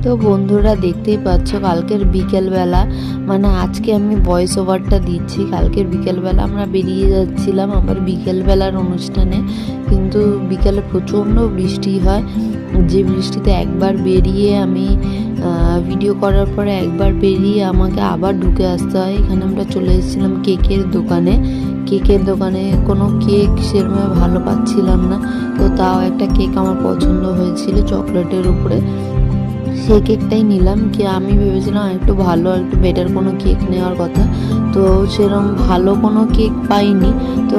তো বন্ধুরা দেখতেই পাচ্ছ কালকের বিকেলবেলা, মানে আজকে আমি ভয়েস ওভারটা দিচ্ছি। কালকের বিকেলবেলা আমরা বেরিয়ে যাচ্ছিলাম আমার বিকেলবেলার অনুষ্ঠানে, কিন্তু বিকেলে প্রচণ্ড বৃষ্টি হয়। যে বৃষ্টিতে একবার বেরিয়ে আমি ভিডিও করার পরে একবার বেরিয়ে আমাকে আবার ঢুকে আসতে হয়। এখানে আমরা চলে এসেছিলাম কেকের দোকানে কোনো কেক সেরকম ভালো পাচ্ছিলাম না, তো তাও একটা কেক আমার পছন্দ হয়েছিল চকলেটের উপরে, সেই কেকটাই নিলাম। কি আমি ভেবেছিলাম একটু ভালো একটু বেটার কোনো কেক নেওয়ার কথা, তো সেরকম ভালো কোনো কেক পাইনি। তো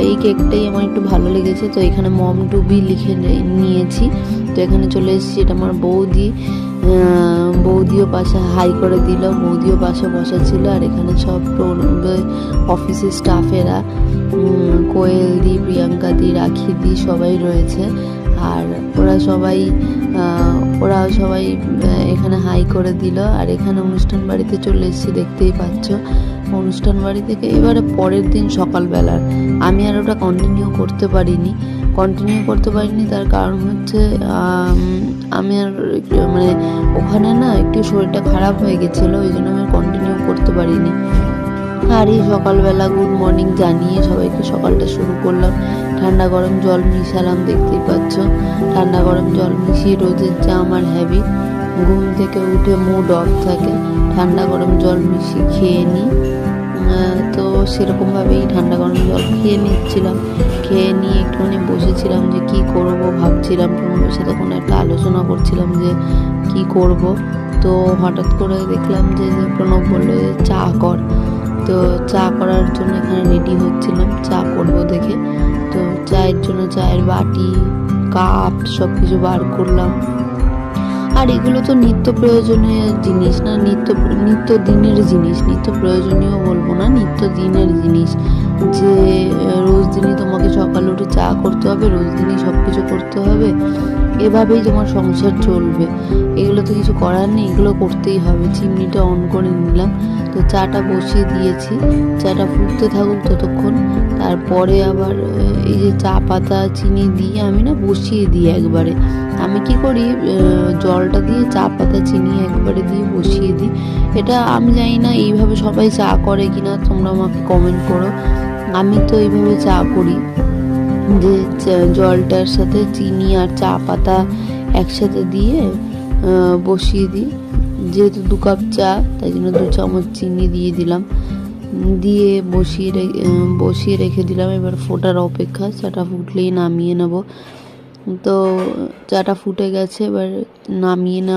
এই কেকটাই আমার একটু ভালো লেগেছে। তো এখানে মম টু বি লিখে নিয়েছি। তো এখানে চলে এসেছি, এটা আমার বৌদিও পাশে হাই করে দিল, বৌদিও পাশে বসা ছিল। আর এখানে সব অফিসের স্টাফেরা কোয়েল দি, প্রিয়াঙ্কা দি, রাখি দি সবাই রয়েছে। আর ওরা সবাই এখানে হাই করে দিল। আর এখানে অনুষ্ঠান বাড়িতে চলে এসেছি, দেখতেই পাচ্ছ। অনুষ্ঠান বাড়ি থেকে এবারে পরের দিন সকালবেলার আমি আর ওটা কন্টিনিউ করতে পারিনি। তার কারণ হচ্ছে আমি আর মানে ওখানে না একটু শরীরটা খারাপ হয়ে গেছিলো, ওই জন্য আমি কন্টিনিউ করতে পারিনি। আর এই সকালবেলা গুড মর্নিং জানিয়ে সবাইকে সকালটা শুরু করলাম। ঠান্ডা গরম জল মিশালাম, দেখতেই পাচ্ছ। ঠান্ডা গরম জল মিশিয়ে রোজের যা আমার হ্যাবিট, ঘুম থেকে উঠে মুড অফ থাকে, ঠান্ডা গরম জল মিশিয়ে খেয়ে নিই। তো সেরকমভাবেই ঠান্ডা গরম জল খেয়ে নিয়ে একটুখানি বসেছিলাম যে কি করব ভাবছিলাম। প্রণবের সাথে কোনো একটা আলোচনা করছিলাম যে কি করব। তো হঠাৎ করে দেখলাম যে প্রণব বললো যে চা কর। তো চা করার জন্য এখানে রেডি হচ্ছিলাম চা করব দেখে। তো চায়ের জন্য চায়ের বাটি, কাপ সব কিছু বার করলাম। আর এগুলো তো নিত্য প্রয়োজনীয় জিনিস না, নিত্য দিনের জিনিস, নিত্য প্রয়োজনীয় বলবো না, নিত্য দিনের জিনিস। যে রোজ দিনই তোমাকে সকালে উঠে চা করতে হবে, রোজ দিনই সব কিছু করতে হবে, এভাবেই তোমার সংসার চলবে। এগুলো তো কিছু করার নেই, এগুলো করতেই হবে। চিমনিটা অন করে নিলাম, তো চাটা বসিয়ে দিয়েছি। চাটা ফুটতে থাকুক ততক্ষণ। তারপরে আবার এই যে চা পাতা চিনি দিয়ে আমি না বসিয়ে দিই একবারে। আমি কি করি, জলটা দিয়ে চা পাতা চিনি একবারে দিয়ে বসিয়ে দিই। এটা আমি জানি না এইভাবে সবাই চা করে কিনা, তোমরা আমাকে কমেন্ট করো। আমি তো এইভাবে চা করি, যে জলটার সাথে চিনি আর চা পাতা একসাথে দিয়ে বসিয়ে দিই। যেহেতু 2 কাপ চা, তাই জন্য 2 চামচ চিনি দিয়ে দিলাম, দিয়ে বসিয়ে রেখে দিলাম। এবার ফোটার অপেক্ষা, চাটা ফুটলেই নামিয়ে নেব। তো চাটা ফুটে গেছে, এবার নামিয়ে নেওয়া।